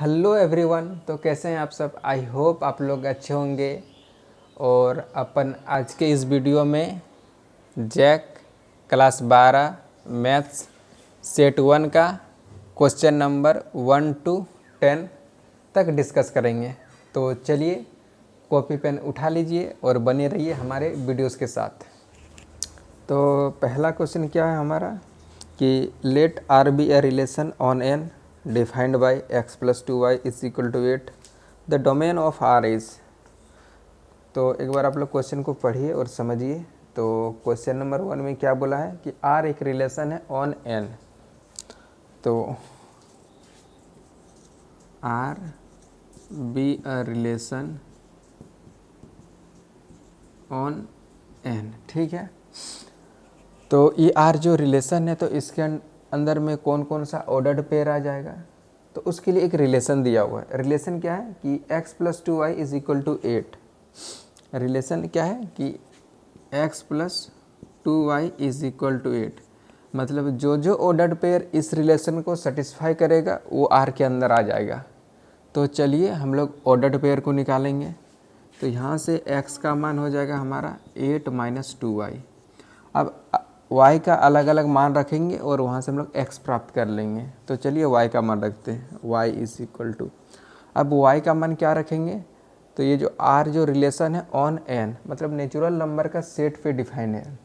Hello everyone. तो कैसे हैं आप सब? आई होप आप लोग अच्छे होंगे। और अपन आज के इस वीडियो में जैक क्लास 12 मैथ्स सेट 1 का क्वेश्चन नंबर 1 to 10 तक डिस्कस करेंगे। तो चलिए कॉपी पेन उठा लीजिए और बने रहिए हमारे वीडियोस के साथ। तो पहला क्वेश्चन क्या है हमारा कि let R be a relation on N defined by x plus 2y is equal to 8 the domain of R is. तो एक बार आप लोग क्वेश्चन को पढ़िए और समझिए। तो क्वेश्चन नंबर 1 में क्या बोला है कि आर एक रिलेशन है ऑन एन। तो R be a relation on N, ठीक है। तो ये आर जो रिलेशन है तो इसके अंदर में कौन कौन सा ऑर्डर्ड पेयर आ जाएगा, तो उसके लिए एक रिलेशन दिया हुआ है। रिलेशन क्या है कि x plus 2y is equal to 8। Relation क्या है कि x plus 2y is equal to 8, मतलब जो जो ऑर्डर्ड पेयर इस रिलेशन को सेटिस्फाई करेगा वो आर के अंदर आ जाएगा। तो चलिए हम लोग ऑर्डर्ड पेयर को निकालेंगे। तो यहाँ से x का मान हो जाएगा हमारा 8 माइनस 2y। अब y का अलग अलग मान रखेंगे और वहाँ से हम लोग x प्राप्त कर लेंगे। तो चलिए y का मान रखते हैं, y इज इक्वल टू, अब y का मान क्या रखेंगे, तो ये जो r जो रिलेशन है ऑन n मतलब नेचुरल नंबर का सेट पे डिफाइन है।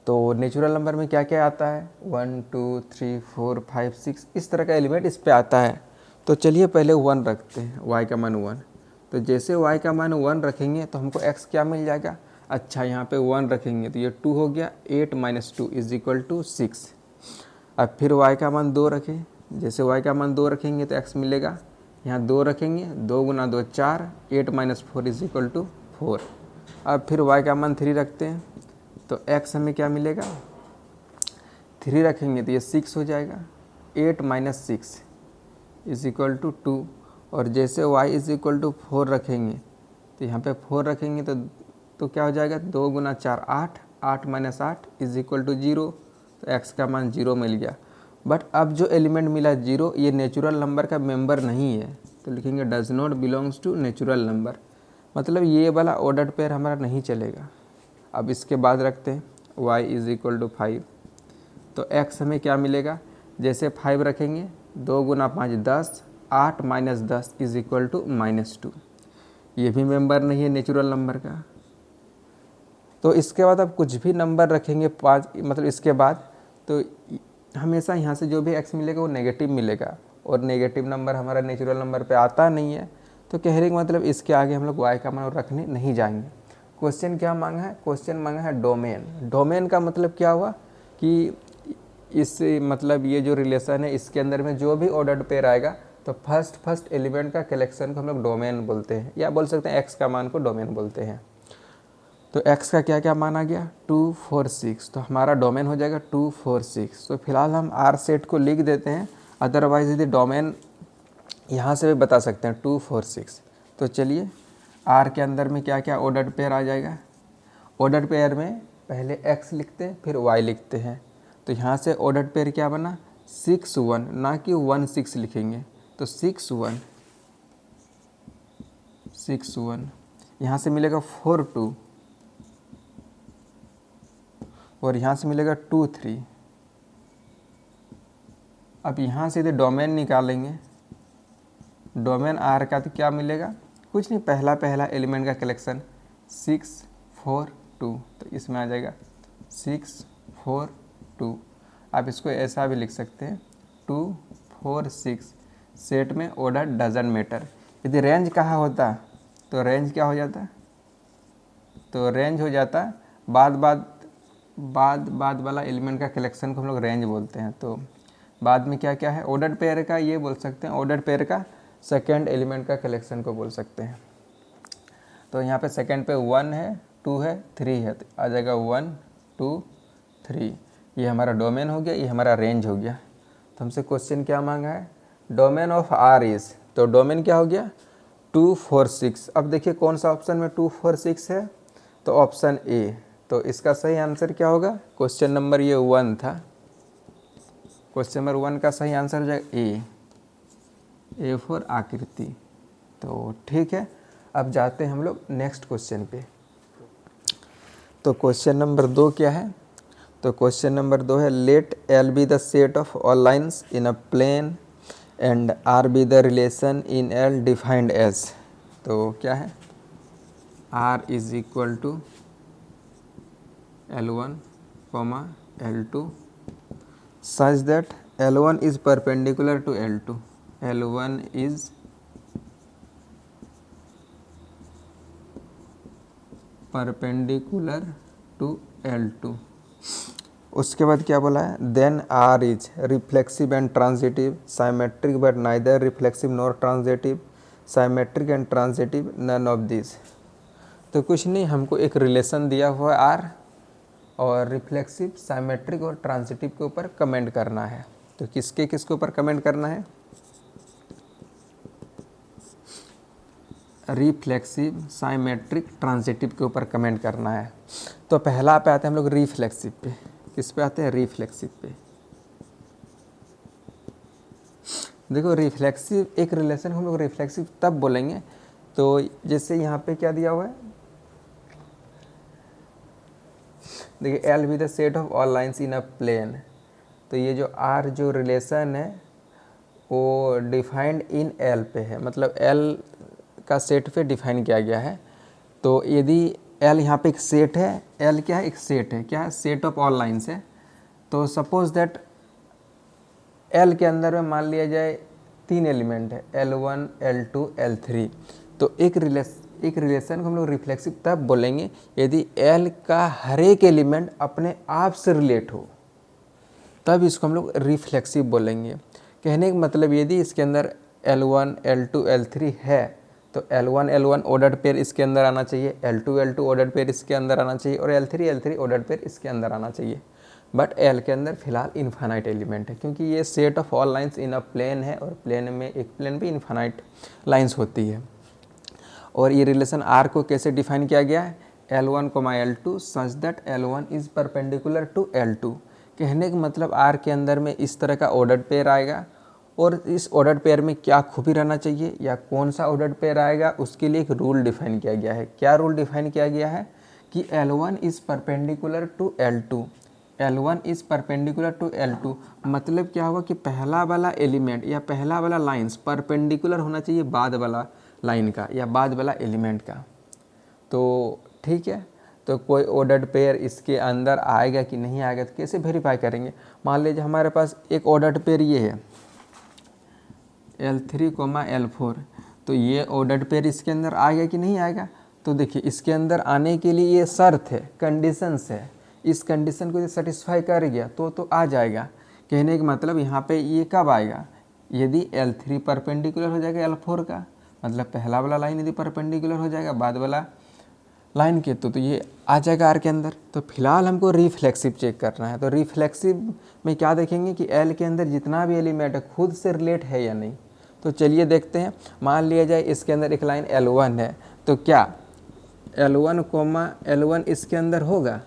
तो नेचुरल नंबर में क्या क्या आता है, 1 2 3 4 5 6 इस तरह का एलिमेंट इस पे आता है। तो चलिए पहले 1 रखते हैं, y का मान 1। तो जैसे y का मान 1 रखेंगे तो हमको x क्या मिल जाएगा, अच्छा यहाँ पे 1 रखेंगे तो ये 2 हो गया, 8 माइनस 2 इज इक्वल टू 6। अब फिर y का मान 2 रखें, जैसे y का मान 2 रखेंगे तो x मिलेगा, यहाँ 2 रखेंगे, 2 गुना 2 4, 8 माइनस 4 इज इक्वल टू 4। अब फिर y का मान 3 रखते हैं तो x हमें क्या मिलेगा, 3 रखेंगे तो ये 6 हो जाएगा, 8 माइनस 6 इज इक्वल टू 2। और जैसे y इज इक्वल टू 4 रखेंगे तो यहाँ पे 4 रखेंगे तो क्या हो जाएगा, 2 गुना 4 8, 8 माइनस 8 इज इक्वल टू 0। तो x का मान 0 मिल गया। बट अब जो एलिमेंट मिला 0 ये नेचुरल नंबर का मेंबर नहीं है, तो लिखेंगे does not belongs to natural number, मतलब ये वाला ऑर्डर्ड पेयर हमारा नहीं चलेगा। अब इसके बाद रखते हैं y इज इक्वल टू 5। तो x हमें क्या मिलेगा, जैसे 5 रखेंगे 2 गुना 5 10, 8 माइनस 10 इज इक्वल टू -2, ये भी मेंबर नहीं है नेचुरल नंबर का। तो इसके बाद आप कुछ भी नंबर रखेंगे 5, मतलब इसके बाद तो हमेशा यहाँ से जो भी x मिलेगा वो नेगेटिव मिलेगा, और नेगेटिव नंबर हमारा नेचुरल नंबर पे आता नहीं है। तो कहने का मतलब इसके आगे हम लोग y का मान रखने नहीं जाएंगे। क्वेश्चन क्या मांगा है, क्वेश्चन मांगा है डोमेन। डोमेन का मतलब क्या हुआ कि इस मतलब ये जो रिलेशन है इसके अंदर में जो भी ऑर्डर्ड पेयर आएगा तो फर्स्ट एलिमेंट का कलेक्शन को हम लोग डोमेन बोलते हैं, या बोल सकते हैं x का मान को डोमेन बोलते हैं। तो x का क्या क्या मान आ गया, 2 4 6, तो हमारा डोमेन हो जाएगा 2 4 6। तो फिलहाल हम r सेट को लिख देते हैं, अदरवाइज यदि डोमेन यहाँ से भी बता सकते हैं 2 4 6। तो चलिए r के अंदर में क्या क्या ऑर्डर्ड पेयर आ जाएगा। ऑर्डर्ड पेयर में पहले x लिखते हैं फिर y लिखते हैं। तो यहाँ से ऑर्डर्ड पेयर क्या बना, 6 1, ना कि 1 6 लिखेंगे। तो 6 1 6 1, यहाँ से मिलेगा 4 2, और यहाँ से मिलेगा 2 3। अब यहाँ से यदि डोमेन निकालेंगे, डोमेन आर का तो क्या मिलेगा, कुछ नहीं, पहला एलिमेंट का कलेक्शन 6 4 2, तो इसमें आ जाएगा 6 4 2। आप इसको ऐसा भी लिख सकते हैं 2 4 6, सेट में ऑर्डर डजंट मैटर। यदि रेंज कहा होता तो रेंज क्या हो जाता, तो रेंज हो जाता बाद वाला एलिमेंट का कलेक्शन को हम लोग रेंज बोलते हैं। तो बाद में क्या क्या है, ऑर्डर्ड पेयर का ये बोल सकते हैं, ऑर्डर्ड पेयर का सेकंड एलिमेंट का कलेक्शन को बोल सकते हैं। तो यहाँ पे सेकंड पे 1 है 2 है 3 है, तो आ जाएगा 1 2 3। ये हमारा डोमेन हो गया, ये हमारा रेंज हो गया। तो हमसे क्वेश्चन क्या मांगा है, डोमेन ऑफ आर इज, तो डोमेन क्या हो गया 2 4 6। अब देखिए कौन सा ऑप्शन में 2 4 6 है, तो ऑप्शन ए। तो इसका सही आंसर क्या होगा, क्वेश्चन नंबर ये 1 था, क्वेश्चन नंबर 1 का सही आंसर हो जाएगा ए। A4 आकृति। तो ठीक है, अब जाते हैं हम लोग नेक्स्ट क्वेश्चन पे। तो क्वेश्चन नंबर 2 क्या है? तो क्वेश्चन नंबर 2 है let L be the set of all lines in a plane and R be the relation in L defined as. तो क्या है? R is equal to L1, L2 such that L1 is perpendicular to L2. L1 is perpendicular to L2। उसके बाद क्या बोला है? Then R is reflexive and transitive, symmetric but neither reflexive nor transitive, symmetric and transitive, none of this. तो कुछ नहीं, हमको एक रिलेशन दिया हुआ है R, और रिफ्लेक्सिव, साइमेट्रिक और ट्रांजिटिव के ऊपर कमेंट करना है। तो किसके ऊपर कमेंट करना है? रिफ्लेक्सिव, साइमेट्रिक, ट्रांजिटिव के ऊपर कमेंट करना है। तो पहला पे आते हैं हम लोग रिफ्लेक्सिव पे। किस पे आते हैं? रिफ्लेक्सिव पे। देखो रिफ्लेक्सिव एक रिलेशन हम लोग रिफ्लेक्सिव तब बोलेंगे तो जैसे यहाँ पे क्या दिया हुआ है, देखिए L be the set of all lines in a plane. तो ये जो आर जो रिलेशन है वो डिफाइंड इन एल पे है, मतलब एल का सेट पे डिफाइन किया गया है। तो यदि एल यहाँ पे एक सेट है, एल क्या है? एक सेट है। क्या है? सेट ऑफ ऑल लाइन्स है। तो सपोज दैट एल के अंदर में मान लिया जाए 3 एलिमेंट है, L1, L2, L3। तो एक रिलेशन को हम लोग रिफ्लेक्सिव तब बोलेंगे यदि एल का हर एक एलिमेंट अपने आप से रिलेट हो, तब इसको हम लोग रिफ्लेक्सिव बोलेंगे। कहने का मतलब यदि इसके अंदर L1, L2, L3 है तो L1 ऑर्डर्ड पेयर इसके अंदर आना चाहिए, L2 ऑर्डर्ड पेयर इसके अंदर आना चाहिए, और L3 ऑर्डर्ड पेयर इसके अंदर आना चाहिए। बट एल के अंदर फिलहाल इन्फानाइट एलिमेंट है, क्योंकि ये set of all lines in a plane है, और प्लेन में एक प्लेन पे इन्फानाइट लाइंस होती है। और ये रिलेशन आर को कैसे डिफाइन किया गया है? L1, L2 such that L1 is perpendicular to L2। कहने का मतलब आर के अंदर में इस तरह का ऑर्डर्ड पेयर आएगा, और इस ऑर्डर्ड पेयर में क्या खूबी रहना चाहिए या कौन सा ऑर्डर्ड पेयर आएगा, उसके लिए एक रूल डिफाइन किया गया है। क्या रूल डिफाइन किया गया है? कि L1 is perpendicular to L2। L1 is perpendicular to L2 मतलब क्या होगा कि पहला वाला एलिमेंट या पहला वाला लाइन्स परपेंडिकुलर होना चाहिए बाद वाला लाइन का या बाद वाला एलिमेंट का। तो ठीक है, तो कोई ऑर्डर्ड पेयर इसके अंदर आएगा कि नहीं आएगा तो कैसे वेरीफाई करेंगे? मान लीजिए हमारे पास एक ऑर्डर्ड पेयर ये है L3, L4। तो ये ऑर्डर्ड पेयर इसके अंदर आएगा कि नहीं आएगा? तो देखिए इसके अंदर आने के लिए ये शर्त है, कंडीशंस है। इस कंडीशन को सेटिस्फाई कर गया तो आ जाएगा। कहने का मतलब यहाँ पे ये कब आएगा? यदि L3 परपेंडिकुलर हो जाएगा L4 का, मतलब पहला वाला लाइन यदि परपेंडिकुलर हो जाएगा बाद वाला लाइन के, तो ये आ जाएगा आर के अंदर। तो फिलहाल हमको रिफ्लेक्सिव चेक करना है। तो रिफ्लेक्सिव में क्या देखेंगे कि एल के अंदर जितना भी एलिमेंट है खुद से रिलेट है या नहीं। तो चलिए देखते हैं। मान लिया जाए इसके अंदर एक लाइन L1 है, तो क्या L1, इसके अंदर होगा?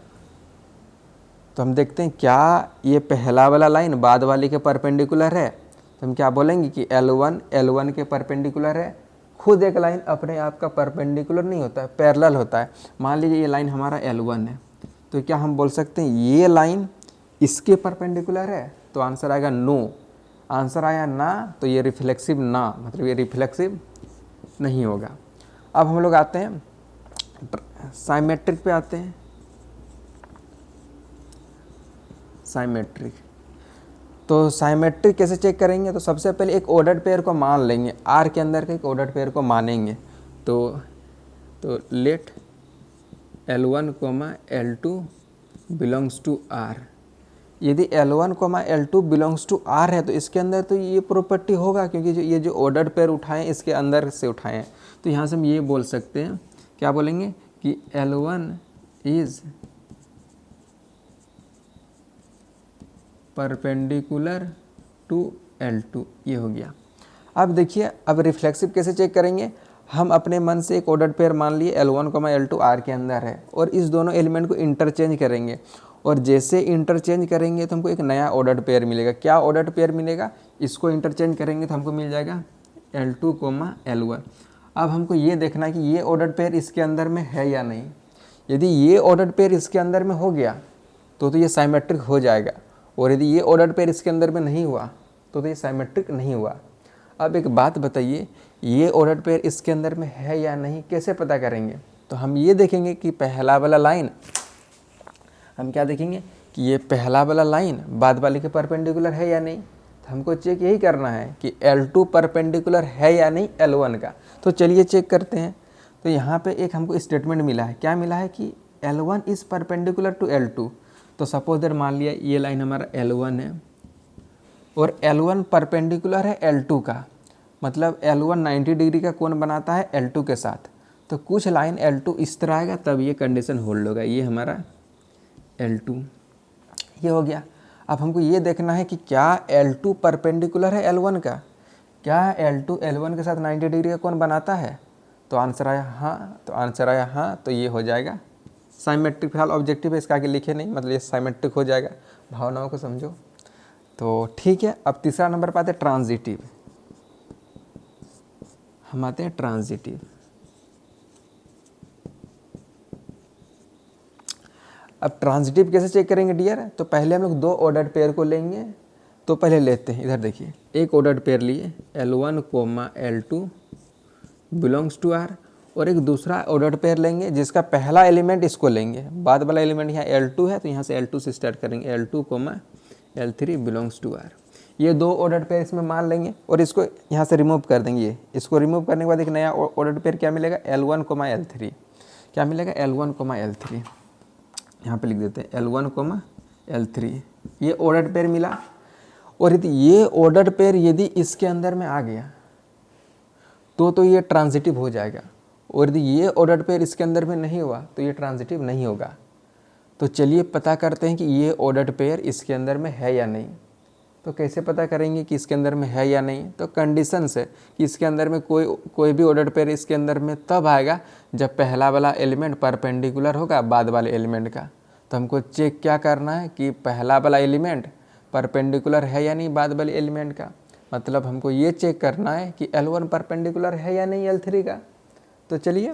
तो हम देखते हैं क्या ये पहला वाला लाइन बाद वाले के परपेंडिकुलर है। तो हम क्या बोलेंगे कि L1 के परपेंडिकुलर है। खुद एक लाइन अपने आप का परपेंडिकुलर नहीं होता है, पैरेलल होता है। मान लीजिए ये लाइन हमारा L1 है, तो क्या हम बोल सकते हैं ये लाइन इसके परपेंडिकुलर है? तो आंसर आएगा नो। आंसर आया ना, तो ये रिफ्लेक्सिव ना, मतलब ये रिफ्लेक्सिव नहीं होगा। अब हम लोग आते हैं साइमेट्रिक पे आते हैं। साइमेट्रिक, तो साइमेट्रिक कैसे चेक करेंगे? तो सबसे पहले एक ऑर्डर्ड पेयर को मान लेंगे, आर के अंदर के एक ऑर्डर्ड पेयर को मानेंगे। तो late L1, L2 belongs to R। यदि L1, L2 belongs to R है तो इसके अंदर तो ये प्रॉपर्टी होगा, क्योंकि ये जो ऑर्डर्ड पेयर उठाएं इसके अंदर से उठाएं। तो यहाँ से हम ये बोल सकते हैं, क्या बोलेंगे कि L1 is perpendicular to L2। ये हो गया। अब देखिए, अब रिफ्लेक्सिव कैसे चेक करेंगे? हम अपने मन से एक ऑर्डर्ड पेयर मान लिए L1, L2 R के अंदर है, और इस दोनों एलिमेंट को इंटरचेंज करेंगे, और जैसे इंटरचेंज करेंगे तो हमको एक नया ऑर्डर्ड पेयर मिलेगा। क्या ऑर्डर्ड पेयर मिलेगा? इसको इंटरचेंज करेंगे तो हमको मिल जाएगा L2 कोमा L1। अब हमको ये देखना है कि ये ऑर्डर्ड पेयर इसके अंदर में है या नहीं। यदि ये ऑर्डर्ड पेयर इसके अंदर में हो गया तो ये साइमेट्रिक हो जाएगा, और यदि ये ऑर्डर्ड पेयर इसके अंदर में नहीं हुआ तो ये साइमेट्रिक नहीं हुआ। अब एक बात बताइए, ये ऑर्डर्ड पेयर इसके अंदर में है या नहीं, कैसे पता करेंगे? तो हम ये देखेंगे कि पहला वाला लाइन, हम क्या देखेंगे कि ये पहला वाला लाइन बाद वाले के परपेंडिकुलर है या नहीं। तो हमको चेक यही करना है कि L2 परपेंडिकुलर है या नहीं L1 का। तो चलिए चेक करते हैं। तो यहाँ पे एक हमको स्टेटमेंट मिला है, क्या मिला है कि L1 is perpendicular to L2। तो सपोज दैट मान लिया ये लाइन हमारा L1 है और L1 परपेंडिकुलर है L2 का, मतलब L1 90 डिग्री का कोण बनाता है L2 के साथ। तो कुछ लाइन L2 इस तरह आएगा तब ये कंडीशन होल्ड होगा। ये हमारा L2 ये हो गया। अब हमको ये देखना है कि क्या L2 परपेंडिकुलर है L1 का, क्या L2 L1 के साथ 90 डिग्री का कोण बनाता है। तो आंसर आया हाँ, तो आंसर आया हाँ, तो ये हो जाएगा साइमेट्रिक। फिलहाल ऑब्जेक्टिव है, इसका आगे लिखे नहीं, मतलब ये साइमेट्रिक हो जाएगा। भावनाओं को समझो। तो ठीक है, अब तीसरा नंबर पर आते हैं ट्रांजिटिव। हम आते हैं ट्रांजिटिव। अब ट्रांजिटिव कैसे चेक करेंगे डियर? तो पहले हम लोग दो ऑर्डर्ड पेयर को लेंगे। तो पहले लेते हैं, इधर देखिए, एक ऑर्डर्ड पेयर लिए L1 coma L2 belongs to R, और एक दूसरा ऑर्डर्ड पेयर लेंगे जिसका पहला एलिमेंट इसको लेंगे, बाद वाला एलिमेंट यहाँ L2 है तो यहाँ से L2 से स्टार्ट करेंगे, L2 coma L3 belongs to R। ये दो ऑर्डर्ड पेयर इसमें मान लेंगे और इसको यहाँ से रिमूव कर देंगे। इसको रिमूव करने के बाद एक नया ऑर्डर्ड पेयर क्या मिलेगा? L1 coma L3। क्या मिलेगा? L1 coma L3। यहाँ पे लिख देते हैं L1 कोमा L3। ये ऑर्डर्ड पेयर मिला, और यदि ये ऑर्डर्ड पेयर यदि इसके अंदर में आ गया तो ये ट्रांजिटिव हो जाएगा, और यदि ये ऑर्डर्ड पेयर इसके अंदर में नहीं हुआ तो ये ट्रांजिटिव नहीं होगा। तो चलिए पता करते हैं कि ये ऑर्डर्ड पेयर इसके अंदर में है या नहीं। तो कैसे पता करेंगे कि इसके अंदर में है या नहीं? तो कंडीशन से कि इसके अंदर में कोई भी ऑर्डर्ड पेयर इसके अंदर में तब आएगा जब पहला वाला एलिमेंट परपेंडिकुलर होगा बाद वाले एलिमेंट का। तो हमको चेक क्या करना है कि पहला वाला एलिमेंट परपेंडिकुलर है या नहीं बाद वाले एलिमेंट का। मतलब हमको ये चेक करना है कि L1 परपेंडिकुलर है या नहीं L3 का। तो चलिए,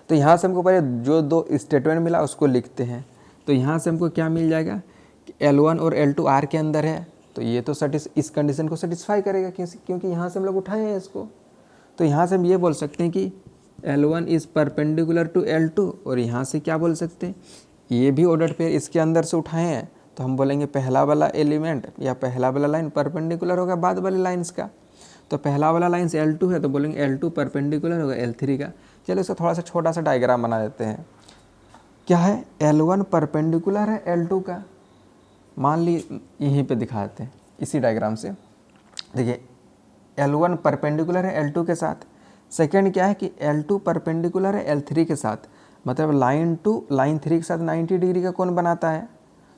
तो यहाँ से हमको पहले जो दो स्टेटमेंट मिला उसको लिखते हैं। तो यहाँ से हमको क्या मिल जाएगा कि L1 और L2 R के अंदर है, तो ये तो इस कंडीशन को सेटिस्फाई करेगा क्योंकि यहाँ से हम लोग उठाए हैं इसको। तो यहाँ से हम ये बोल सकते हैं कि L1 is perpendicular to L2, और यहाँ से क्या बोल सकते हैं, ये भी ऑर्डर्ड पेयर इसके अंदर से उठाए हैं तो हम बोलेंगे पहला वाला एलिमेंट या पहला वाला लाइन परपेंडिकुलर होगा बाद वाले लाइंस का। तो पहला वाला लाइन्स L2 है तो बोलेंगे L2 परपेंडिकुलर होगा L3 का। चलो इसका थोड़ा सा छोटा सा डायग्राम बना देते हैं। क्या है? L1 परपेंडिकुलर है L2 का, मान ली यहीं पे दिखाते हैं इसी डायग्राम से। देखिए L1 परपेंडिकुलर है L2 के साथ। सेकंड क्या है कि L2 परपेंडिकुलर है L3 के साथ, मतलब लाइन 2 लाइन 3 के साथ 90 डिग्री का कोण बनाता है।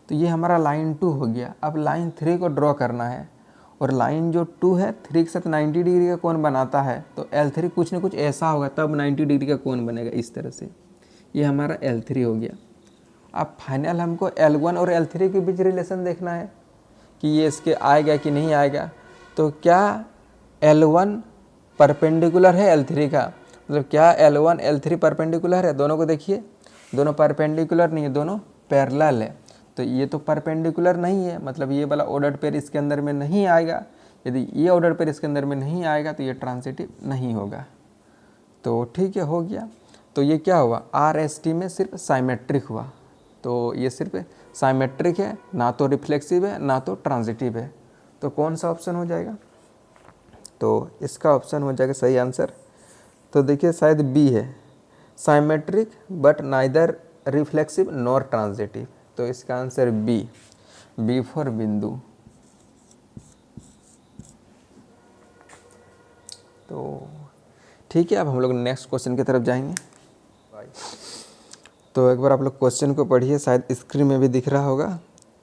तो ये हमारा लाइन 2 हो गया। अब लाइन 3 को ड्रॉ करना है, और लाइन जो 2 है 3 के साथ 90 डिग्री का कोण बनाता है, तो L3 कुछ न कुछ ऐसा होगा तब 90 डिग्री का कोण बनेगा इस तरह से। ये हमारा L3 हो गया। अब फाइनल हमको L1 और L3 के बीच रिलेशन देखना है कि ये इसके आएगा कि नहीं आएगा। तो क्या L1 परपेंडिकुलर है L3 का, मतलब क्या L1 L3 परपेंडिकुलर है? दोनों को देखिए, दोनों परपेंडिकुलर नहीं है, दोनों पैरेलल है। तो ये तो परपेंडिकुलर नहीं है, मतलब ये वाला ऑर्डर्ड पेयर इसके अंदर में नहीं आएगा। यदि ये ऑर्डर्ड पेयर इसके अंदर में नहीं आएगा तो ये ट्रांजिटिव नहीं होगा। तो ठीक है, हो गया। तो ये क्या हुआ? RST में सिर्फ साइमेट्रिक हुआ। तो ये सिर्फ साइमेट्रिक है, ना तो रिफ्लेक्सिव है ना तो ट्रांजिटिव है। तो कौन सा ऑप्शन हो जाएगा? तो इसका ऑप्शन हो जाएगा सही आंसर। तो देखिए शायद बी है, symmetric but neither reflexive nor transitive. तो इसका आंसर बी फॉर बिंदु। तो ठीक है, अब हम लोग नेक्स्ट क्वेश्चन की तरफ जाएंगे। तो एक बार आप लोग क्वेश्चन को पढ़िए, शायद स्क्रीन में भी दिख रहा होगा।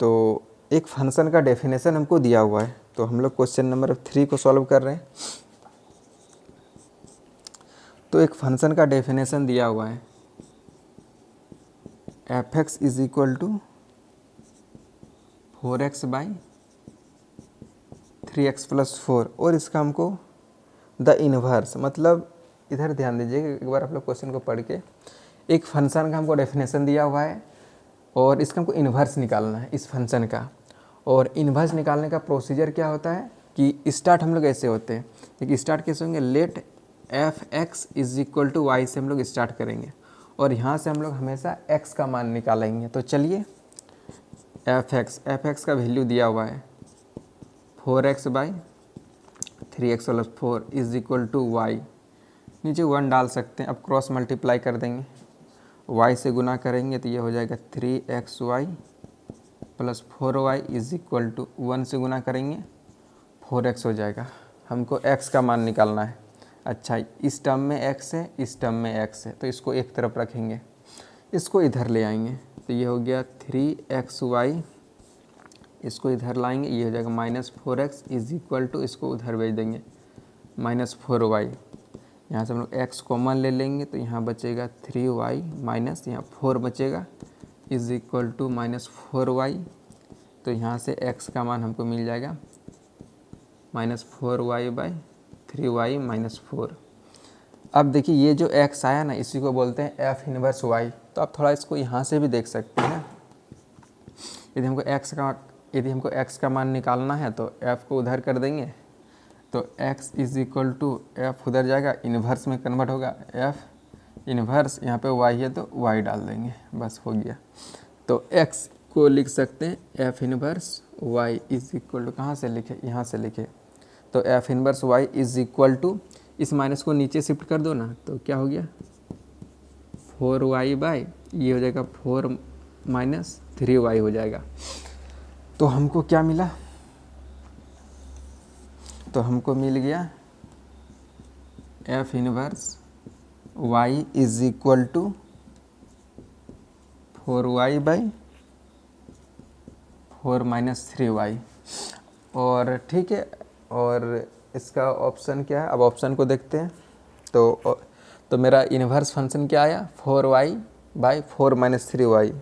तो एक फंक्शन का डेफिनेशन हमको दिया हुआ है, तो हम लोग क्वेश्चन नंबर 3 को सॉल्व कर रहे हैं। तो एक फंक्शन का डेफिनेशन दिया हुआ है, f(x) is equal to 4x by 3x plus 4, और इसका हमको द इन्वर्स, मतलब इधर ध्यान दीजिए एक बार आप लोग क्वेश्चन को पढ़ के, एक फंक्शन का हमको डेफिनेशन दिया हुआ है और इसका हमको इन्वर्स निकालना है इस फंक्शन का। और इन्वर्स निकालने का प्रोसीजर क्या होता है कि स्टार्ट हम लोग ऐसे होते हैं, एक स्टार्ट कैसे होंगे, let f x is equal to y से हम लोग स्टार्ट करेंगे और यहाँ से हम लोग हमेशा x का मान निकालेंगे। तो चलिए एफ एक्स का वैल्यू दिया हुआ है 4x by 3x plus 4 is equal to y, नीचे 1 डाल सकते हैं। अब क्रॉस मल्टीप्लाई कर देंगे, y से गुना करेंगे तो ये हो जाएगा 3xy plus 4y is equal to 1 से गुना करेंगे 4x हो जाएगा। हमको x का मान निकालना है। अच्छा, इस टर्म में x है, इस टर्म में x है, तो इसको एक तरफ रखेंगे, इसको इधर ले आएंगे तो ये हो गया 3xy, इसको इधर लाएंगे, ये हो जाएगा -4x इज इक्वल टू, इसको उधर भेज देंगे -4y। यहाँ से हम लोग x कॉमन ले लेंगे तो यहाँ बचेगा 3y माइनस यहाँ 4 बचेगा इज इक्वल टू -4y। तो यहाँ से x का मान हमको मिल जाएगा -4y बाई 3y माइनस 4। अब देखिए ये जो x आया ना, इसी को बोलते हैं f इनवर्स y। तो आप थोड़ा इसको यहाँ से भी देख सकते हैं। यदि हमको x का मान निकालना है तो f को उधर कर देंगे तो x is equal to f उधर जाएगा, इन्वर्स में कन्वर्ट होगा, f इन्वर्स यहाँ पे y है तो y डाल देंगे, बस हो गया। तो x को लिख सकते हैं f inverse y is equal to, कहाँ से लिखे, यहाँ से लिखे, तो f inverse y is equal to, इस माइनस को नीचे शिफ्ट कर दो ना तो क्या हो गया 4y बाई, ये हो जाएगा 4 माइनस 3y हो जाएगा। तो हमको क्या मिला, तो हमको मिल गया f inverse y is equal to 4y by 4 minus 3y। और ठीक है, और इसका ऑप्शन क्या है, अब ऑप्शन को देखते हैं। तो मेरा इन्वर्स फंक्शन क्या आया 4y बाई 4 माइनस 3y।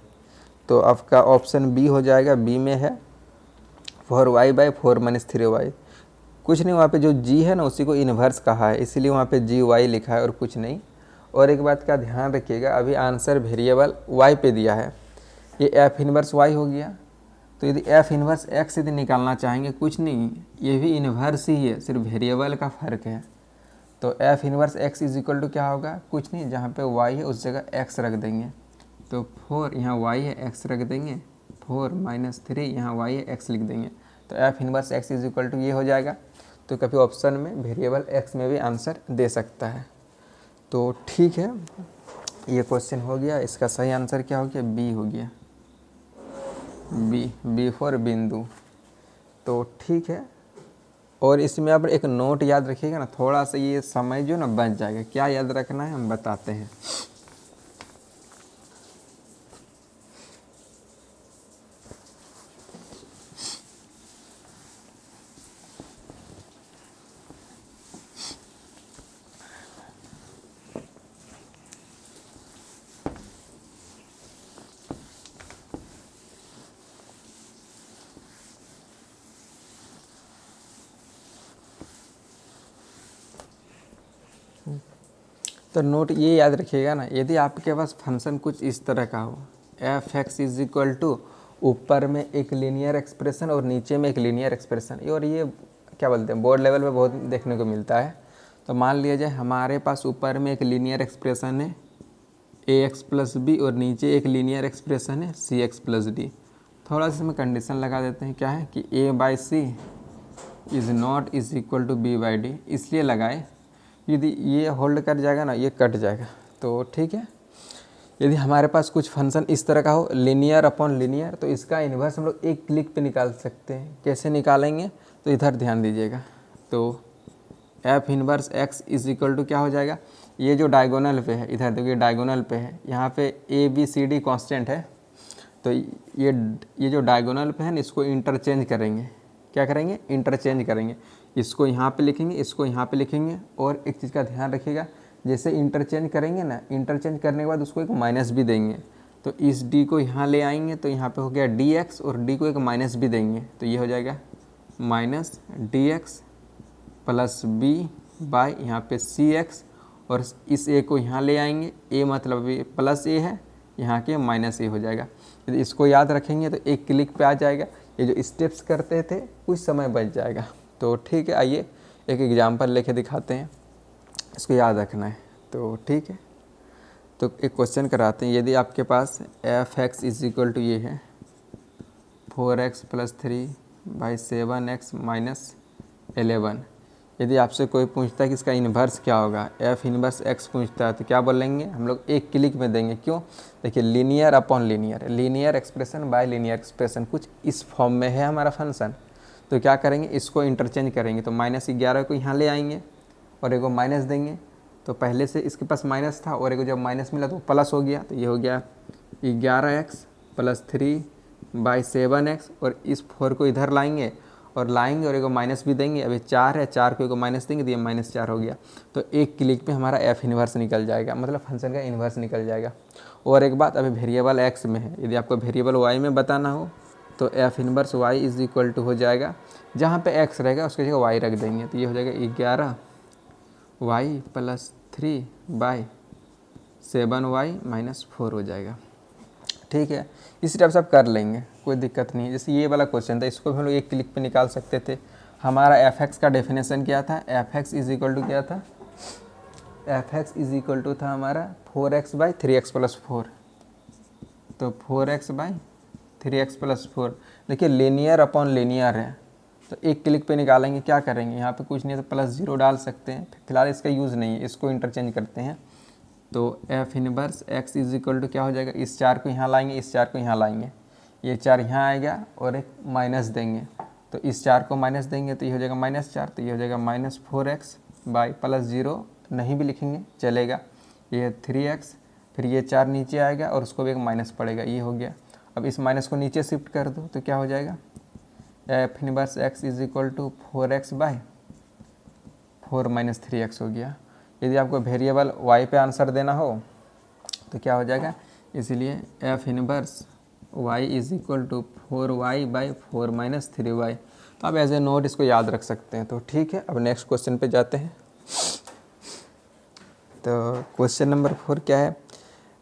तो आपका ऑप्शन बी हो जाएगा, बी में है 4y बाई 4 माइनस 3y। कुछ नहीं, वहाँ पे जो g है ना उसी को इन्वर्स कहा है, इसीलिए वहाँ पे gy लिखा है और कुछ नहीं। और एक बात का ध्यान रखिएगा, अभी आंसर वेरिएबल y पे दिया है, ये f इन्वर्स y हो गया। तो यदि f इन्वर्स x यदि निकालना चाहेंगे, कुछ नहीं, ये भी इन्वर्स ही है, सिर्फ वेरिएबल का फ़र्क है। तो f inverse x is equal to क्या होगा, कुछ नहीं, जहाँ पे y है उस जगह x रख देंगे। तो 4 यहाँ y है, x रख देंगे, 4 माइनस 3 यहाँ y है, x लिख देंगे। तो f inverse x is equal to ये हो जाएगा। तो कभी ऑप्शन में वेरिएबल x में भी आंसर दे सकता है। तो ठीक है, ये क्वेश्चन हो गया। इसका सही आंसर क्या हो गया, बी हो गया, बी फॉर बिंदु। तो ठीक है, और इसमें आप एक नोट याद रखिएगा ना, थोड़ा सा ये समय जो ना बच जाएगा। क्या याद रखना है हम बताते हैं। तो नोट ये याद रखिएगा ना, यदि आपके पास फंक्शन कुछ इस तरह का हो, f x is equal to, ऊपर में एक लीनियर एक्सप्रेशन और नीचे में एक लीनियर एक्सप्रेशन, और ये क्या बोलते हैं बोर्ड लेवल पे बहुत देखने को मिलता है। तो मान लिया जाए हमारे पास ऊपर में एक लीनियर एक्सप्रेशन है ए एक्स प्लस बी और नीचे एक लीनियर एक्सप्रेशन है सी एक्स प्लस डी। थोड़ा सा इसमें कंडीशन लगा देते हैं, क्या है कि A by C is not is equal to B by D, इसलिए लगाए यदि ये होल्ड कर जाएगा ना ये कट जाएगा। तो ठीक है, यदि हमारे पास कुछ फंक्शन इस तरह का हो लीनियर अपॉन लीनियर, तो इसका इन्वर्स हम लोग एक क्लिक पे निकाल सकते हैं। कैसे निकालेंगे, तो इधर ध्यान दीजिएगा। तो f inverse x is equal to क्या हो जाएगा, ये जो डायगोनल पे है, इधर देखिए डायगोनल पे है, यहाँ पे a b c d constant है। तो ये जो डायगोनल पे है ना, इसको इंटरचेंज करेंगे। क्या करेंगे, इंटरचेंज करेंगे। इसको यहाँ पे लिखेंगे, इसको यहाँ पे लिखेंगे। और एक चीज़ का ध्यान रखिएगा, जैसे इंटरचेंज करेंगे ना, इंटरचेंज करने के बाद उसको एक माइनस भी देंगे। तो इस डी को यहाँ ले आएंगे तो यहाँ पे हो गया डी एक्स, और डी को एक माइनस भी देंगे तो ये हो जाएगा minus d x plus b by यहाँ पे सी एक्स, और इस ए को यहाँ ले आएंगे, ए मतलब ये प्लस ए है, यहाँ के माइनस ए हो जाएगा। यदि इसको याद रखेंगे तो एक क्लिक पे आ जाएगा। ये जो स्टेप्स करते थे कुछ समय बच जाएगा। तो ठीक है, आइए एक एग्जाम्पल लेके दिखाते हैं, इसको याद रखना है। तो ठीक है, तो एक क्वेश्चन कराते हैं। यदि आपके पास F x is equal to ये है 4x + 3/7x - 11, यदि आपसे कोई पूछता है कि इसका इन्वर्स क्या होगा, एफ इन्वर्स एक्स पूछता है, तो क्या बोलेंगे हम लोग? एक क्लिक में देंगे। क्यों? देखिए, linear upon linear, linear expression by linear expression, कुछ इस फॉर्म में है हमारा फंक्शन। तो क्या करेंगे, इसको इंटरचेंज करेंगे। तो -11 को यहाँ ले आएंगे और एगो माइनस देंगे। तो पहले से इसके पास माइनस था और एगो जब माइनस मिला तो प्लस हो गया। तो ये हो गया 11x + 3/7x, और इस 4 को इधर लाएंगे और एगो माइनस भी देंगे। अभी 4 है, 4 को एगो माइनस देंगे तो ये -4 हो गया। तो एक क्लिक पे हमारा एफ इन्वर्स निकल जाएगा, मतलब फंक्शन का इन्वर्स निकल जाएगा। और एक बात, अभी वेरिएबल एक्स में है, यदि आपको वेरिएबल वाई में बताना हो तो f inverse y is equal to हो जाएगा, जहाँ पे एक्स रहेगा उसकी जगह वाई रख देंगे। तो ये हो जाएगा 11y + 3/7y - 4 हो जाएगा। ठीक है, इसी टाइप से आप कर लेंगे, कोई दिक्कत नहीं है। जैसे ये वाला क्वेश्चन था, इसको भी हम लोग एक क्लिक पे निकाल सकते थे। हमारा एफ एक्स का डेफिनेशन क्या था? F x is equal to क्या था? F x is equal to था हमारा 4x/3x + 4। तो 4x/3x + 4, देखिए लीनियर अपॉन लीनियर है, तो एक क्लिक पे निकालेंगे। क्या करेंगे, यहाँ पे कुछ नहीं है तो +0 डाल सकते हैं, फिलहाल इसका यूज़ नहीं है, इसको इंटरचेंज करते हैं। तो f inverse x is equal to क्या हो जाएगा? इस 4 को यहाँ लाएंगे, इस 4 को यहाँ लाएंगे, ये 4 यहाँ आएगा और एक माइनस देंगे। तो इस 4 को माइनस देंगे तो ये हो जाएगा -4, तो ये हो जाएगा -4x/+0, नहीं भी लिखेंगे चलेगा। ये 3x, फिर ये 4 नीचे आएगा और उसको भी एक माइनस पड़ेगा, ये हो गया। अब इस माइनस को नीचे शिफ्ट कर दो तो क्या हो जाएगा? F inverse x is equal to 4x/4 - 3x हो गया। यदि आपको वेरिएबल y पे आंसर देना हो तो क्या हो जाएगा? इसलिए f inverse y is equal to 4y/4 - 3y। तो आप एज ए नोट इसको याद रख सकते हैं। तो ठीक है, अब नेक्स्ट क्वेश्चन पे जाते हैं। तो क्वेश्चन नंबर 4 क्या है?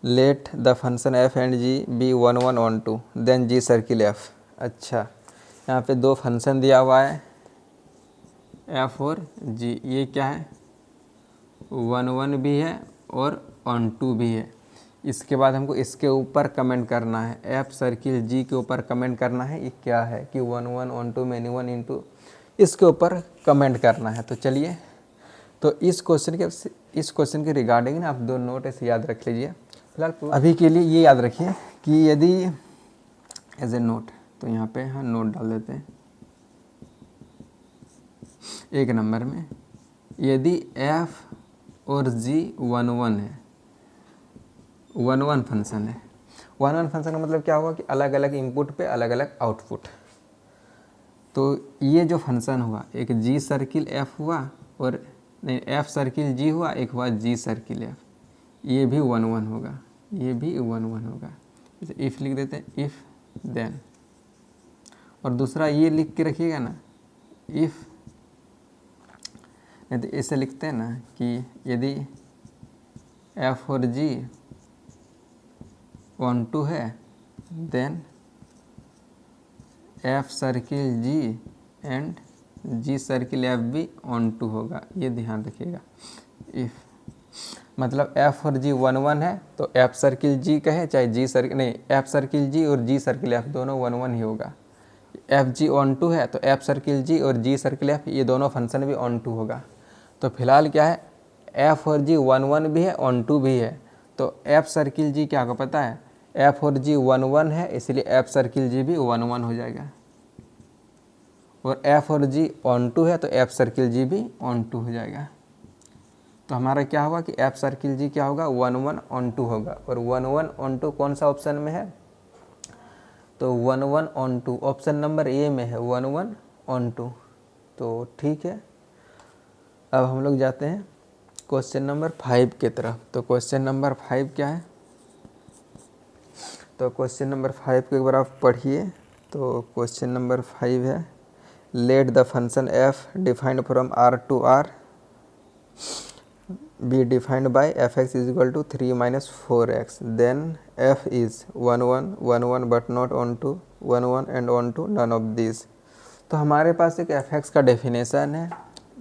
Let the function f and g be 1 1 on 2 then g circle f. अच्छा, यहाँ पे दो फंक्शन दिया हुआ है एफ और जी। ये क्या है? 1 1 भी है और ऑन 2 भी है। इसके बाद हमको इसके ऊपर कमेंट करना है, एफ सर्किल जी के ऊपर कमेंट करना है। ये क्या है कि 1 1 ऑन 2 मैनी 1 इंटू, इसके ऊपर कमेंट करना है। तो चलिए, तो इस क्वेश्चन के रिगार्डिंग ना आप दो नोट ऐसे याद रख लीजिए। फिलहाल अभी के लिए ये याद रखिए कि यदि एज ए नोट, तो यहाँ पे हाँ नोट डाल देते हैं 1 नंबर में, यदि एफ और जी 1 1 है, 1 1 फंक्शन है। 1 1 फंक्शन का मतलब क्या हुआ कि अलग अलग इनपुट पे अलग अलग आउटपुट। तो ये जो फंक्शन हुआ, एक जी सर्किल एफ हुआ और नहीं, एफ सर्किल जी हुआ, एक हुआ जी सर्किल एफ, ये भी 1 1 होगा, ये भी 1 1 होगा। जैसे इफ़ लिख देते हैं, इफ़ देन, और दूसरा ये लिख के रखिएगा ना, इफ़, नहीं तो ऐसे लिखते हैं ना कि यदि एफ और जी ऑन 2 है then f circle g and g circle f भी ऑन 2 होगा, ये ध्यान रखिएगा। इफ़ मतलब एफ और जी 1 1 है तो एफ सर्किल जी कहे चाहे जी सर्किल, नहीं, एफ सर्किल जी और जी सर्किल एफ दोनों 1 1 ही होगा। एफ जी ऑन 2 है तो एफ सर्किल जी और जी सर्किल एफ ये दोनों फंक्शन भी ऑन 2 होगा। तो फिलहाल क्या है, एफ और जी 1 1 भी है, ऑन 2 भी है। तो एफ सर्किल जी क्या आपको पता है, एफ और जी 1 1 है, इसलिए एफ सर्किल जी भी 1 1 हो जाएगा। और एफ और जी ऑन 2 है तो एफ सर्किल जी भी ऑन 2 हो जाएगा। तो हमारा क्या होगा कि एफ सर्किल जी क्या होगा, 1 1 ऑन 2 होगा। और 1 1 ऑन 2 कौन सा ऑप्शन में है? तो 1 1 ऑन 2 ऑप्शन नंबर ए में है, 1 1 ऑन 2। तो ठीक है, अब हम लोग जाते हैं क्वेश्चन नंबर 5 की तरफ। तो क्वेश्चन नंबर 5 क्या है? तो क्वेश्चन नंबर 5 को एक बार आप पढ़िए। तो क्वेश्चन नंबर 5 है, let the function f defined from R to R be defined by f x is equal to 3 minus 4x, then f is 1 1 1 1 but not onto 1 1 and onto none of this. तो हमारे पास एक F x का definition है,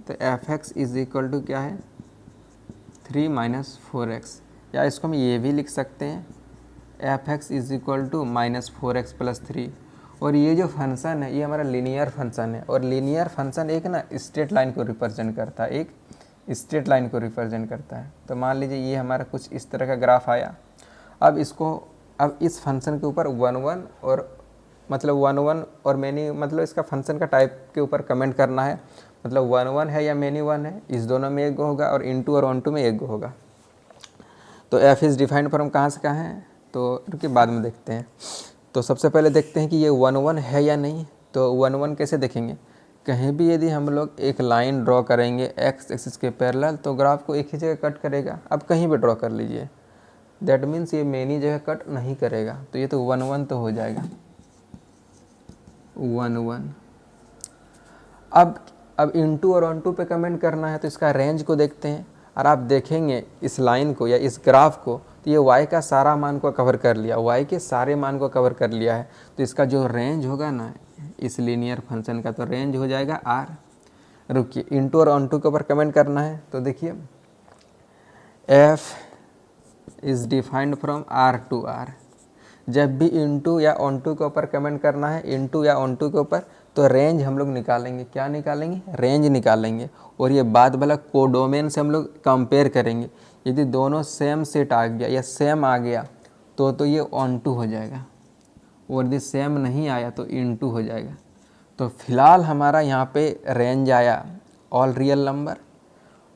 तो f x is equal to क्या है 3 minus 4x, या इसको हम ये भी लिख सकते हैं f x is equal to minus 4x plus 3। और ये जो फंक्शन है ये हमारा लीनियर फंक्शन है, और लीनियर फंक्शन एक ना स्ट्रेट लाइन को रिप्रेजेंट करता है, एक स्ट्रेट लाइन को रिप्रेजेंट करता है। तो मान लीजिए ये हमारा कुछ इस तरह का ग्राफ आया। अब इस फंक्शन के ऊपर 1 1 और मतलब 1 1 और मैनी, मतलब इसका फंक्शन का टाइप के ऊपर कमेंट करना है, मतलब 1 1 है या मैनी 1 है, इस दोनों में एक गो होगा और इनटू और ऑन टू में एक गो होगा। तो एफ इज़ डिफाइंड फ्रॉम कहाँ से कहाँ है, तो रुकिए बाद में देखते हैं। तो सबसे पहले देखते हैं कि ये 1 1 है या नहीं। तो 1 1 कैसे देखेंगे, कहीं भी यदि हम लोग एक लाइन ड्रॉ करेंगे एक्स एक्सिस के पैरेलल तो ग्राफ को एक ही जगह कट करेगा। अब कहीं भी ड्रॉ कर लीजिए, दैट मीन्स ये मेनी जगह कट नहीं करेगा, तो ये तो 1 1 तो हो जाएगा 1 1। अब इनटू और ऑन टू पे कमेंट करना है, तो इसका रेंज को देखते हैं। और आप देखेंगे इस लाइन को या इस ग्राफ को, तो ये y का सारा मान को कवर कर लिया, y के सारे मान को कवर कर लिया है। तो इसका जो रेंज होगा ना इस लीनियर फंक्शन का, तो रेंज हो जाएगा r। रुकिए, इनटू और ऑन टू के ऊपर कमेंट करना है, तो देखिए f is defined from r to r। जब भी इनटू या ऑन टू के ऊपर कमेंट करना है, इनटू या ऑन टू के ऊपर, तो रेंज हम लोग निकालेंगे। क्या निकालेंगे, रेंज निकालेंगे। और ये बाद वाला कोडोमेन से हम लोग कंपेयर करेंगे। यदि दोनों सेम सेट आ गया या सेम आ गया तो ये ऑन टू हो जाएगा, और यदि सेम नहीं आया तो इनटू हो जाएगा। तो फिलहाल हमारा यहाँ पे रेंज आया ऑल रियल नंबर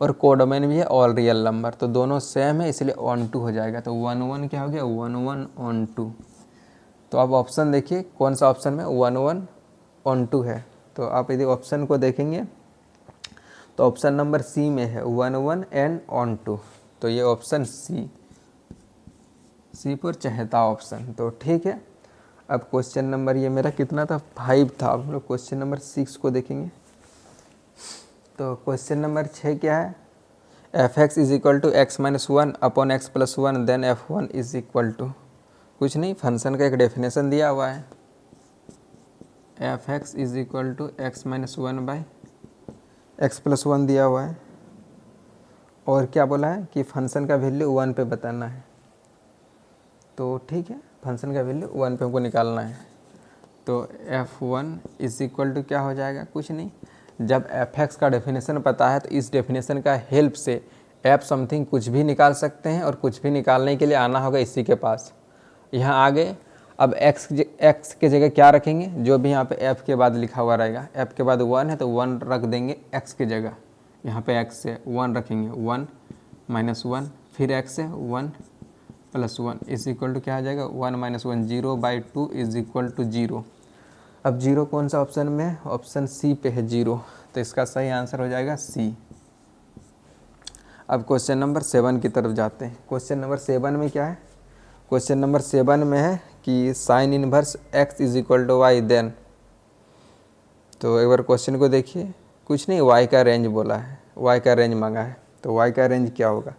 और कोडोमेन भी है ऑल रियल नंबर, तो दोनों सेम है इसलिए ऑन टू हो जाएगा। तो 1 1 क्या हो गया 1 1 ऑन टू। तो अब ऑप्शन देखिए कौन सा ऑप्शन में 1 1 ऑन टू है। तो आप यदि ऑप्शन को देखेंगे तो ऑप्शन नंबर सी में है 1 1 एंड ऑन टू। तो ये ऑप्शन सी पर चहेता ऑप्शन, तो ठीक है। अब क्वेश्चन नंबर ये मेरा कितना था 5 था। अब हम लोग क्वेश्चन नंबर 6 को देखेंगे। तो क्वेश्चन नंबर 6 क्या है, f x is equal to x minus 1 upon x plus 1 then f 1 is equal to, कुछ नहीं, फंक्शन का एक डेफिनेशन दिया हुआ है, f x is equal to x minus 1 by x plus 1 दिया हुआ है। और क्या बोला है कि फंक्शन का वैल्यू 1 पे बताना है। तो ठीक है, फंक्शन का वैल्यू 1 पे हमको निकालना है। तो f1 इज इक्वल टू क्या हो जाएगा, कुछ नहीं, जब f(x) का डेफिनेशन पता है तो इस डेफिनेशन का हेल्प से f समथिंग कुछ भी निकाल सकते हैं, और कुछ भी निकालने के लिए आना होगा इसी के पास। यहाँ आगे अब x के जगह क्या रखेंगे, जो भी यहाँ पे f के बाद लिखा हुआ रहेगा, f के बाद 1 है तो 1 रख देंगे x की जगह। यहाँ पे x से 1 रखेंगे, 1 माइनस 1, फिर x से 1 प्लस 1 इज इक्वल टू क्या आ जाएगा 1 माइनस 1, 0/2 इज इक्वल टू 0। अब 0 कौन सा ऑप्शन में है, ऑप्शन सी पे है 0, तो इसका सही आंसर हो जाएगा सी। अब क्वेश्चन नंबर 7 की तरफ जाते हैं। क्वेश्चन नंबर 7 में क्या है, क्वेश्चन नंबर 7 में है कि sine inverse x is equal to y then. तो एक बार क्वेश्चन को देखिए, कुछ नहीं, y का रेंज बोला है, y का रेंज मांगा है, तो y का रेंज क्या होगा।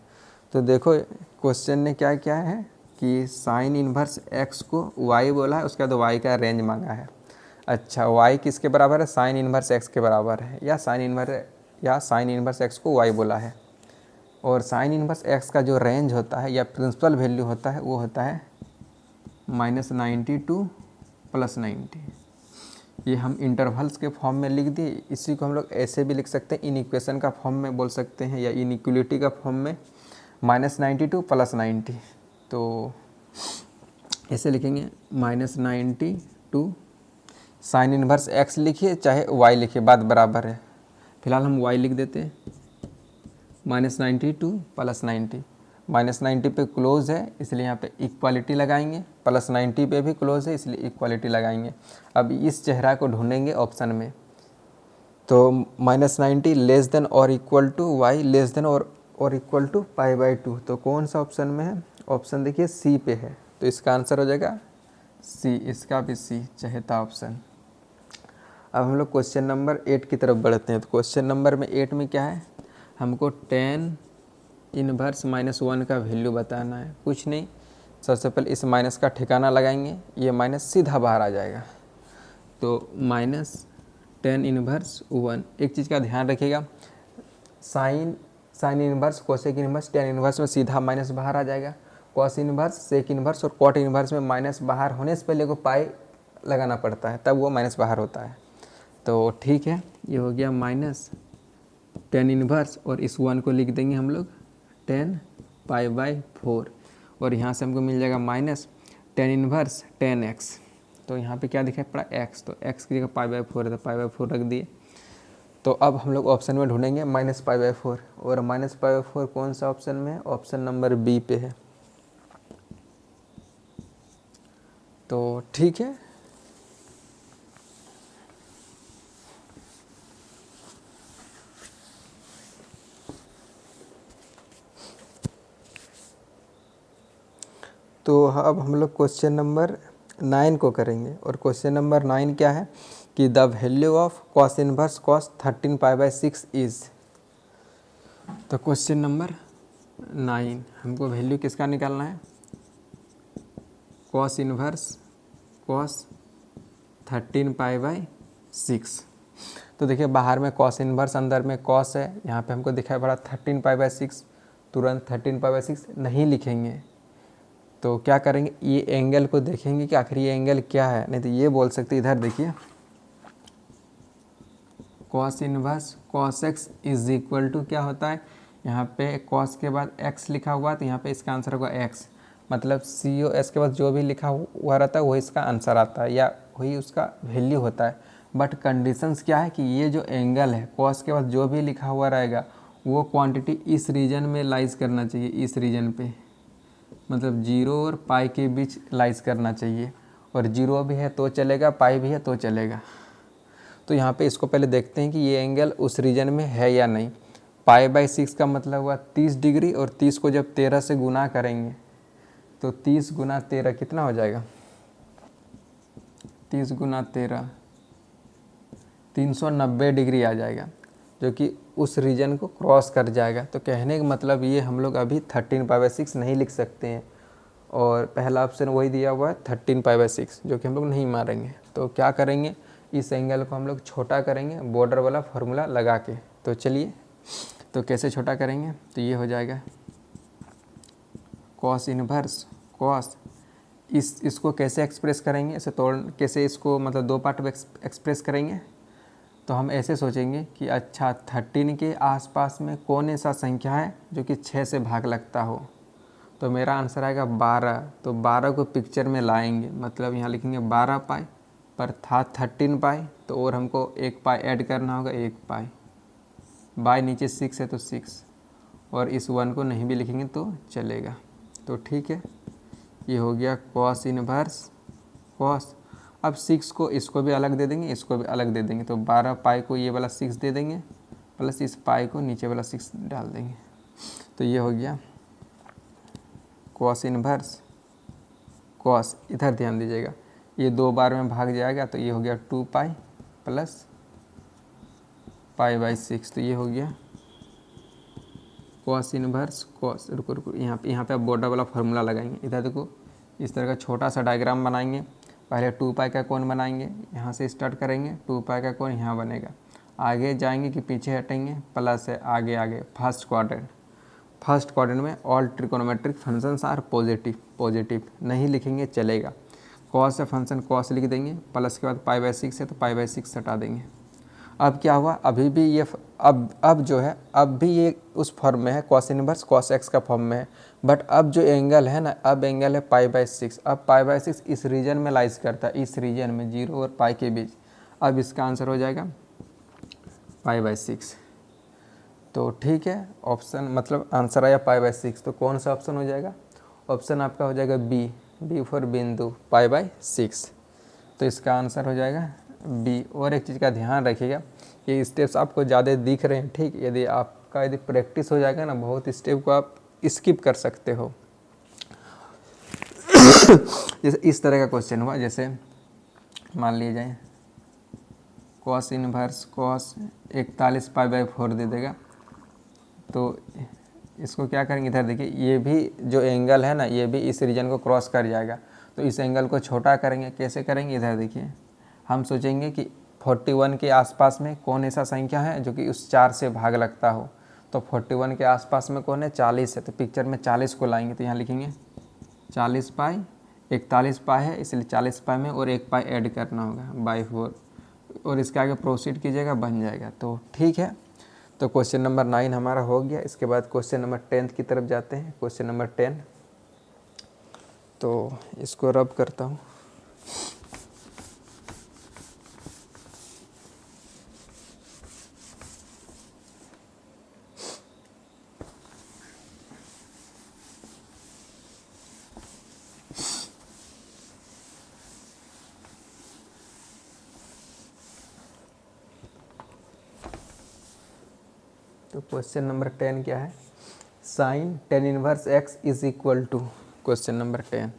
तो देखो क्वेश्चन ने क्या क्या है कि साइन इनवर्स x को y बोला है, उसके बाद y का रेंज मांगा है। अच्छा, y किसके बराबर है, साइन इनवर्स x के बराबर है, या साइन इनवर्स x को y बोला है। और साइन इनवर्स x का जो रेंज होता है या प्रिंसिपल वैल्यू होता है वो होता है -90 टू +90। ये हम इंटरवल्स के फॉर्म में लिख दिए। इसी को हम लोग ऐसे भी लिख सकते हैं, इनइक्वेशन का फॉर्म में बोल सकते हैं, या इनइक्वलिटी का फॉर्म में -90 टू +90। तो ऐसे लिखेंगे -90 टू साइन इनवर्स x लिखिए चाहे y लिखिए, बात बराबर है। फिलहाल हम y लिख देते हैं, -90 टू +90। -90 पे क्लोज है इसलिए यहाँ पे इक्वालिटी लगाएंगे, +90 पे भी क्लोज है इसलिए इक्वालिटी लगाएंगे। अब इस चेहरा को ढूंढेंगे ऑप्शन में, तो -90 लेस देन और equal to y less than और इक्वल टू π/2। तो कौन सा ऑप्शन में है, ऑप्शन देखिए सी पे है, तो इसका आंसर हो जाएगा सी, इसका भी सी, चहेता ऑप्शन। अब हम लोग क्वेश्चन नंबर 8 की तरफ बढ़ते हैं। तो क्वेश्चन नंबर में 8 में क्या है, हमको टेन इनवर्स -1 का वैल्यू बताना है। कुछ नहीं, सबसे पहले इस माइनस का ठिकाना लगाएंगे, ये माइनस सीधा बाहर आ जाएगा। तो -10 इनवर्स 1। एक चीज़ का ध्यान रखिएगा, sine inverse, cosec inverse, tan inverse में सीधा माइनस बाहर आ जाएगा। कॉस इनवर्स, सेक इनवर्स और कॉट इनवर्स में माइनस बाहर होने से पहले को पाई लगाना पड़ता है, तब वो माइनस बाहर होता है। तो ठीक है, ये हो गया -10 इनवर्स, और इस 1 को लिख देंगे हम लोग 10 π/4, और यहाँ से हमको मिल जाएगा -10 इनवर्स 10x। तो यहाँ पे क्या दिखाई पड़ा, x, तो x की जगह π/4 है तो π/4 रख दिए। तो अब हम लोग ऑप्शन में ढूंढेंगे -π/4, और -π/4 कौन सा ऑप्शन में है, ऑप्शन नंबर बी पे है। तो ठीक है, तो अब हम लोग क्वेश्चन नंबर 9 को करेंगे। और क्वेश्चन नंबर 9 क्या है कि the value of cos inverse cos 13 π/6 is. तो क्वेश्चन नंबर 9 हमको वैल्यू किसका निकालना है, कॉस इनवर्स कॉस 13 π/6। तो देखिए बाहर में कॉस इनवर्स, अंदर में कॉस है, यहाँ पे हमको दिखाई पड़ा 13 π/6, तुरंत 13 π/6 नहीं लिखेंगे। तो क्या करेंगे, ये एंगल को देखेंगे कि आखिर ये एंगल क्या है, नहीं तो ये बोल सकते, इधर देखिए cos inverse cos x is equal to क्या होता है, यहाँ पे कॉस के बाद एक्स लिखा हुआ, तो यहाँ पे इसका आंसर होगा एक्स, मतलब COS के बाद जो भी लिखा हुआ रहता है वही इसका आंसर आता है, या वही उसका वैल्यू होता है। बट कंडीशंस क्या है कि ये जो एंगल है, कॉस के बाद जो भी लिखा हुआ रहेगा वो क्वांटिटी इस रीजन में लाइज करना चाहिए, इस रीजन पे, मतलब 0 और पाई के बीच लाइज करना चाहिए। और 0 भी है तो चलेगा, पाई भी है तो चलेगा। तो यहाँ पे इसको पहले देखते हैं कि ये एंगल उस रीजन में है या नहीं। π/6 का मतलब हुआ 30 डिग्री, और 30 को जब 13 से गुना करेंगे तो 30 × 13 कितना हो जाएगा, 30 × 13 390 डिग्री आ जाएगा, जो कि उस रीजन को क्रॉस कर जाएगा। तो कहने का मतलब ये हम लोग अभी 13 π/6 नहीं लिख सकते हैं, और पहला ऑप्शन वही दिया हुआ है 13 π/6, जो कि हम लोग नहीं मारेंगे। तो क्या करेंगे, इस एंगल को हम लोग छोटा करेंगे बॉर्डर वाला फार्मूला लगा के। तो चलिए, तो कैसे छोटा करेंगे, तो ये हो जाएगा कॉस इनवर्स कॉस, इसको कैसे एक्सप्रेस करेंगे, ऐसे तोड़ कैसे इसको मतलब दो पार्ट में एक्सप्रेस करेंगे। तो हम ऐसे सोचेंगे कि अच्छा 13 के आसपास में कौन ऐसा संख्या है जो कि 6 से भाग लगता हो। तो मेरा आंसर आएगा 12। तो 12 को पिक्चर में लाएंगे, मतलब यहाँ लिखेंगे 12 पाई, पर था 13 पाई, तो और हमको 1 पाई ऐड करना होगा, 1 पाई बाय नीचे 6 है तो 6, और इस 1 को नहीं भी लिखेंगे तो चलेगा। तो ठीक है, ये हो गया कॉस इनवर्स कॉस। अब 6 को इसको भी अलग दे देंगे, इसको भी अलग दे देंगे, तो 12 पाई को ये वाला 6 दे देंगे, प्लस इस पाई को नीचे वाला 6 डाल देंगे। तो ये हो गया कॉस इनवर्स कॉस। इधर ध्यान दीजिएगा, ये 2 बार में भाग जाएगा, तो ये हो गया 2 पाई प्लस π/6। तो ये हो गया कॉस इनवर्स कॉस। रुको यहाँ पे आप बॉर्डर वाला फार्मूला लगाएंगे। इधर देखो, इस तरह का छोटा सा डायग्राम बनाएंगे। पहले 2 पाई का कोण बनाएंगे, यहाँ से स्टार्ट करेंगे, 2 पाई का कोण यहाँ बनेगा, आगे जाएंगे कि पीछे हटेंगे, प्लस है आगे आगे फर्स्ट क्वाड्रेंट में all trigonometric functions are positive नहीं लिखेंगे चलेगा। कॉस है फंक्शन, कॉस लिख देंगे, प्लस के बाद π/6 है तो π/6 हटा देंगे। अब क्या हुआ, अभी भी ये अब जो है, अब भी ये उस फॉर्म में है, कॉस इनवर्स कॉस एक्स का फॉर्म में है, बट अब जो एंगल है ना, अब एंगल है π/6। अब π/6 इस रीजन में लाइज करता है, इस रीजन में 0 और पाई के बीच। अब इसका आंसर हो जाएगा π/6। तो ठीक है, ऑप्शन मतलब आंसर आया π/6। तो कौन सा ऑप्शन हो जाएगा, ऑप्शन आपका हो जाएगा बी फॉर बिंदु π/6। तो इसका आंसर हो जाएगा बी। और एक चीज़ का ध्यान रखिएगा, ये स्टेप्स आपको ज़्यादा दिख रहे हैं, ठीक, यदि प्रैक्टिस हो जाएगा ना, बहुत स्टेप को आप स्किप कर सकते हो। जैसे इस तरह का क्वेश्चन हुआ, जैसे मान लिए जाए कॉस इनवर्स कॉस 41 π/4 दे देगा, तो इसको क्या करेंगे, इधर देखिए ये भी जो एंगल है ना ये भी इस रीजन को क्रॉस कर जाएगा, तो इस एंगल को छोटा करेंगे। कैसे करेंगे, इधर देखिए हम सोचेंगे कि 41 के आसपास में कौन ऐसा संख्या है जो कि उस 4 से भाग लगता हो। तो 41 के आसपास में कौन है, 40 है। तो पिक्चर में 40 को लाएंगे, तो यहाँ लिखेंगे 40 पाई, 41 पाई है इसलिए 40 पाई में और 1 पाई ऐड करना होगा बाई 4, और इसके आगे प्रोसीड कीजिएगा, बन जाएगा। तो ठीक है, तो क्वेश्चन नंबर 9 हमारा हो गया। इसके बाद क्वेश्चन नंबर 10 की तरफ जाते हैं। क्वेश्चन नंबर 10, तो इसको रब करता हूँ। तो क्वेश्चन नंबर 10 क्या है, sine tan inverse x is equal to, question number 10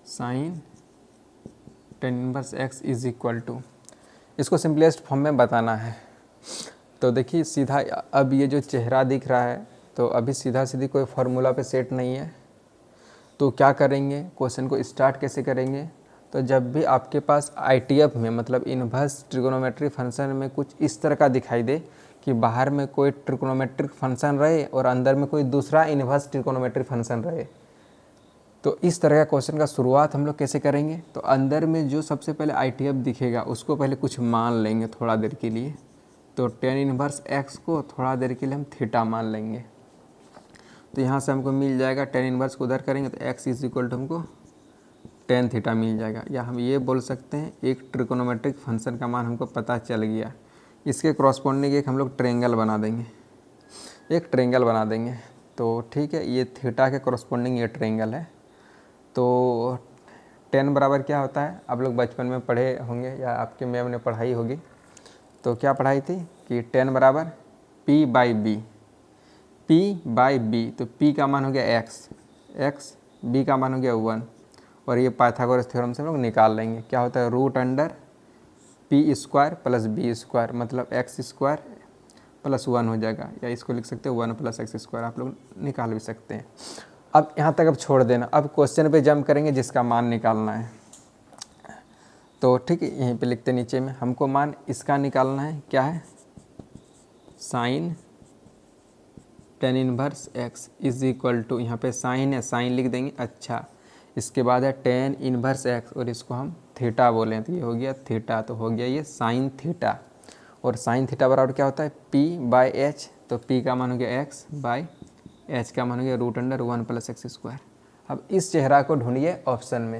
sine tan inverse x is equal to, इसको सिंपलेस्ट फॉर्म में बताना है। तो देखिए सीधा अब ये जो चेहरा दिख रहा है तो अभी सीधा सीधी कोई फार्मूला पे सेट नहीं है, तो क्या करेंगे, क्वेश्चन को स्टार्ट कैसे करेंगे। तो जब भी आपके पास ITF में मतलब इन्वर्स ट्रिगोनोमेट्री फंक्शन में कुछ इस तरह का दिखाई दे कि बाहर में कोई ट्रिगोनोमेट्रिक फंक्शन रहे और अंदर में कोई दूसरा इन्वर्स ट्रिगोनोमेट्रिक फंक्शन रहे, तो इस तरह का क्वेश्चन का शुरुआत हम लोग कैसे करेंगे। तो अंदर में जो सबसे पहले ITF दिखेगा उसको पहले कुछ मान लेंगे थोड़ा देर के लिए। तो टेन इनवर्स एक्स को थोड़ा देर के लिए हम थीटा मान लेंगे। तो यहाँ से हमको मिल जाएगा टेन इनवर्स को उधर करेंगे तो एक्स इज इक्वल टू हमको टेन थीटा मिल जाएगा। या हम ये बोल सकते हैं एक ट्रिकोनोमेट्रिक फंक्शन का मान हमको पता चल गया। इसके क्रॉसपोंडिंग एक हम लोग ट्रेंगल बना देंगे, एक ट्रेंगल बना देंगे। तो ठीक है, ये थीटा के क्रॉसपोंडिंग ये ट्रेंगल है। तो 10 बराबर क्या होता है, आप लोग बचपन में पढ़े होंगे या आपके मैम ने पढ़ाई होगी। तो क्या पढ़ाई थी कि 10 बराबर P by b, P by b. तो P का मान हो गया x, B का मान हो गया 1, और ये पाइथागोरस थ्योरम से हम लोग निकाल लेंगे। क्या होता है, root under P square plus B square, मतलब x स्क्वायर प्लस 1 हो जाएगा, या इसको लिख सकते हो 1 प्लस x स्क्वायर, आप लोग निकाल भी सकते हैं। अब यहाँ तक अब छोड़ देना, अब क्वेश्चन पे जंप करेंगे जिसका मान निकालना है। तो ठीक है, यहीं पे लिखते नीचे में हमको मान इसका निकालना है, क्या है, sine tan inverse x is equal to, यहाँ पे साइन है, साइन लिख देंगे। अच्छा, इसके बाद है टेन इनवर्स एक्स और इसको हम थीटा बोलें, तो ये हो गया थीटा, तो हो गया ये साइन थीटा। और साइन थीटा बराबर क्या होता है, P बाई एच। तो P का मान हो गया x बाई एच का मान हो गया root under 1 plus x square. अब इस चेहरा को ढूंढिए ऑप्शन में।